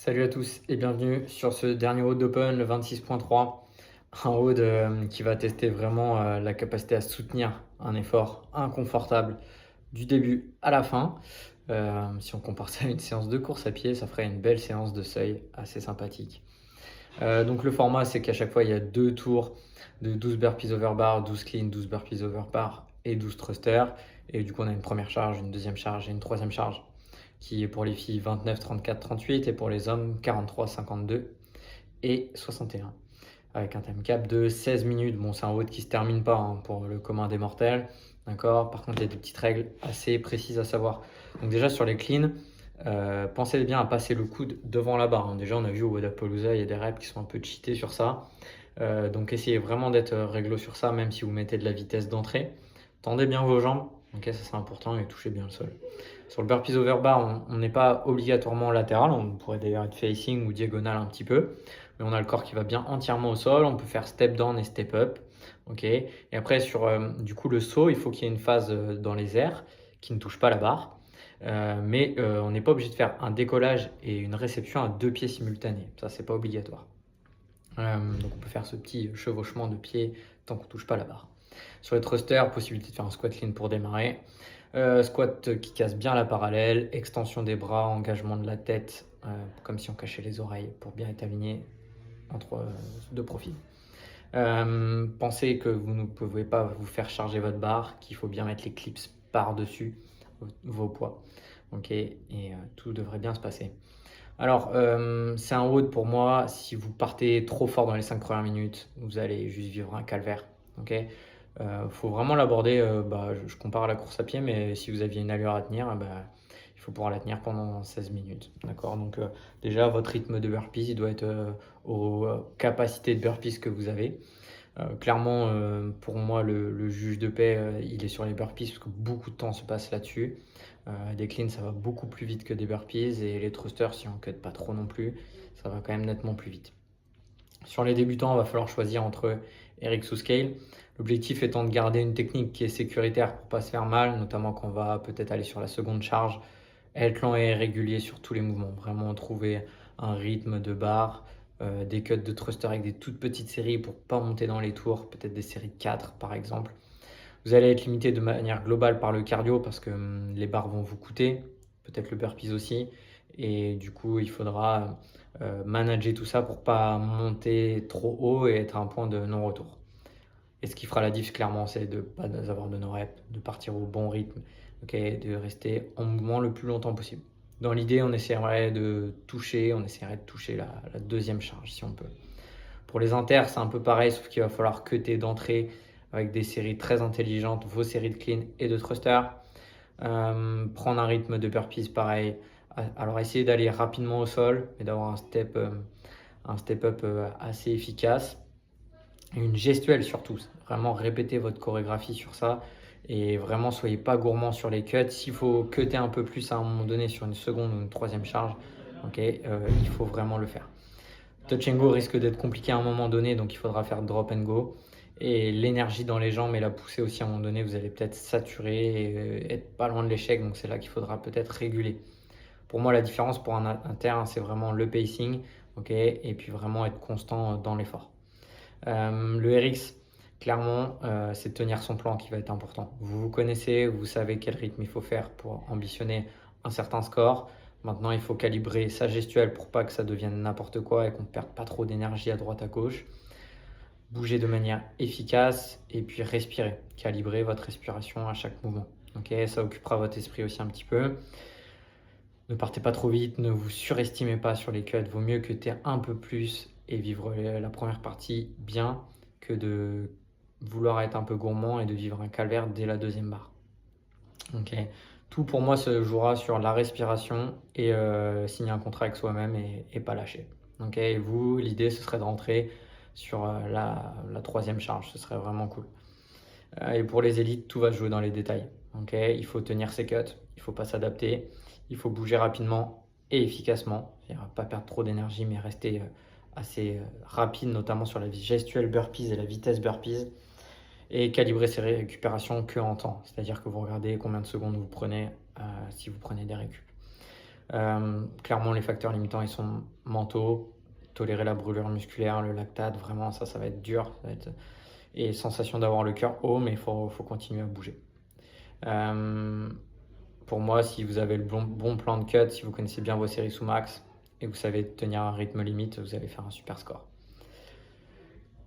Salut à tous et bienvenue sur ce dernier WOD d'Open, le 26.3. Un WOD qui va tester vraiment la capacité à soutenir un effort inconfortable du début à la fin. Si on compare ça à une séance de course à pied, ça ferait une belle séance de seuil assez sympathique. Donc le format, c'est qu'à chaque fois, il y a 2 tours de 12 burpees over bar, 12 clean, 12 burpees over bar et 12 thrusters. Et du coup, on a une première charge, une deuxième charge et une troisième charge qui est pour les filles 29, 34, 38 et pour les hommes 43, 52 et 61. Avec un time cap de 16 minutes. Bon, c'est un WOD qui ne se termine pas pour le commun des mortels. D'accord. Par contre, il y a des petites règles assez précises à savoir. Donc déjà sur les cleans, pensez bien à passer le coude devant la barre. Déjà, on a vu au Wodapalooza, il y a des reps qui sont un peu cheatés sur ça. Donc essayez vraiment d'être réglo sur ça, même si vous mettez de la vitesse d'entrée. Tendez bien vos jambes, ok, ça c'est important, et touchez bien le sol. Sur le burpees over bar, on n'est pas obligatoirement latéral, on pourrait d'ailleurs être facing ou diagonal un petit peu, mais on a le corps qui va bien entièrement au sol, on peut faire step down et step up. Ok. Et après sur du coup le saut, il faut qu'il y ait une phase dans les airs qui ne touche pas la barre. Mais on n'est pas obligé de faire un décollage et une réception à 2 pieds simultanés. Ça, c'est pas obligatoire. Donc on peut faire ce petit chevauchement de pied tant qu'on ne touche pas la barre. Sur les thrusters, possibilité de faire un squat clean pour démarrer. Squat qui casse bien la parallèle, extension des bras, engagement de la tête, comme si on cachait les oreilles pour bien être aligné entre deux profils. Pensez que vous ne pouvez pas vous faire charger votre barre, qu'il faut bien mettre les clips par-dessus vos poids. Ok, et tout devrait bien se passer. Alors, c'est un WOD pour moi. Si vous partez trop fort dans les 5 premières minutes, vous allez juste vivre un calvaire. Ok, faut vraiment l'aborder. Je compare à la course à pied, mais si vous aviez une allure à tenir, il faut pouvoir la tenir pendant 16 minutes. D'accord. Donc, déjà, votre rythme de burpees, il doit être aux capacités de burpees que vous avez. Clairement, pour moi, le juge de paix, il est sur les burpees parce que beaucoup de temps se passe là-dessus. Des cleans, ça va beaucoup plus vite que des burpees et les thrusters, si on ne cut pas trop non plus, ça va quand même nettement plus vite. Sur les débutants, il va falloir choisir entre RX ou Scale. L'objectif étant de garder une technique qui est sécuritaire pour ne pas se faire mal, notamment quand on va peut-être aller sur la seconde charge, être lent et régulier sur tous les mouvements. Vraiment trouver un rythme de barre, des cuts de thruster avec des toutes petites séries pour ne pas monter dans les tours, peut-être des séries de 4 par exemple. Vous allez être limité de manière globale par le cardio parce que les barres vont vous coûter, peut-être le burpees aussi. Et du coup, il faudra manager tout ça pour ne pas monter trop haut et être à un point de non-retour. Et ce qui fera la diff, clairement, c'est de ne pas avoir de no-rep, de partir au bon rythme, okay, de rester en mouvement le plus longtemps possible. Dans l'idée, on essaierait de toucher la deuxième charge si on peut. Pour les inters, c'est un peu pareil, sauf qu'il va falloir cutter d'entrée avec des séries très intelligentes, vos séries de clean et de thruster. Prendre un rythme de burpees pareil. Alors essayez d'aller rapidement au sol, mais d'avoir un step up assez efficace. Une gestuelle surtout, vraiment répétez votre chorégraphie sur ça et vraiment soyez pas gourmand sur les cuts. S'il faut cutter un peu plus à un moment donné sur une seconde ou une troisième charge, il faut vraiment le faire. Touch and go risque d'être compliqué à un moment donné, donc il faudra faire drop and go. Et l'énergie dans les jambes et la poussée aussi à un moment donné, vous allez peut-être saturer et être pas loin de l'échec, donc c'est là qu'il faudra peut-être réguler. Pour moi, la différence pour un inter, c'est vraiment le pacing, et puis vraiment être constant dans l'effort. Le RX, clairement, c'est de tenir son plan qui va être important. Vous vous connaissez, vous savez quel rythme il faut faire pour ambitionner un certain score. Maintenant, il faut calibrer sa gestuelle pour pas que ça devienne n'importe quoi et qu'on ne perde pas trop d'énergie à droite à gauche. Bouger de manière efficace et puis respirer. Calibrer votre respiration à chaque mouvement. Ça occupera votre esprit aussi un petit peu. Ne partez pas trop vite, ne vous surestimez pas sur les cuts. Vaut mieux cutter un peu plus et vivre la première partie bien que de vouloir être un peu gourmand et de vivre un calvaire dès la deuxième barre. Tout pour moi se jouera sur la respiration et signer un contrat avec soi-même et pas lâcher. Et vous, l'idée ce serait de rentrer sur la troisième charge, ce serait vraiment cool. Et pour les élites, tout va se jouer dans les détails. Il faut tenir ses cuts, il ne faut pas s'adapter, il faut bouger rapidement et efficacement. C'est-à-dire pas perdre trop d'énergie, mais rester assez rapide, notamment sur la gestuelle burpees et la vitesse burpees. Et calibrer ses récupérations que en temps. C'est-à-dire que vous regardez combien de secondes vous prenez si vous prenez des récup. Clairement, les facteurs limitants, ils sont mentaux. Tolérer la brûlure musculaire, le lactate, vraiment, ça va être dur. Ça va être... Et sensation d'avoir le cœur haut, mais il faut continuer à bouger. Euh, pour moi, si vous avez le bon plan de cut, si vous connaissez bien vos séries sous max et que vous savez tenir un rythme limite, vous allez faire un super score.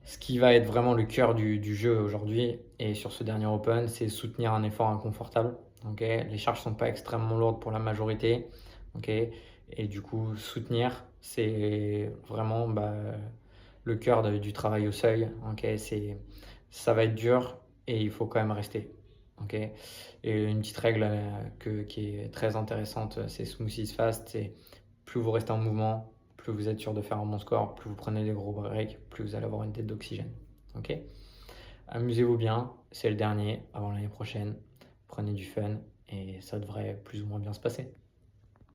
Ce qui va être vraiment le cœur du jeu aujourd'hui et sur ce dernier Open, c'est soutenir un effort inconfortable. Okay, les charges ne sont pas extrêmement lourdes pour la majorité. Okay, et du coup, soutenir, c'est vraiment le cœur du travail au seuil. Okay, ça va être dur et il faut quand même rester. Okay, et une petite règle qui est très intéressante, c'est Smooth is Fast, c'est plus vous restez en mouvement, plus vous êtes sûr de faire un bon score, plus vous prenez des gros breaks, plus vous allez avoir une tête d'oxygène. Ok. Amusez-vous bien, c'est le dernier avant l'année prochaine. Prenez du fun et ça devrait plus ou moins bien se passer.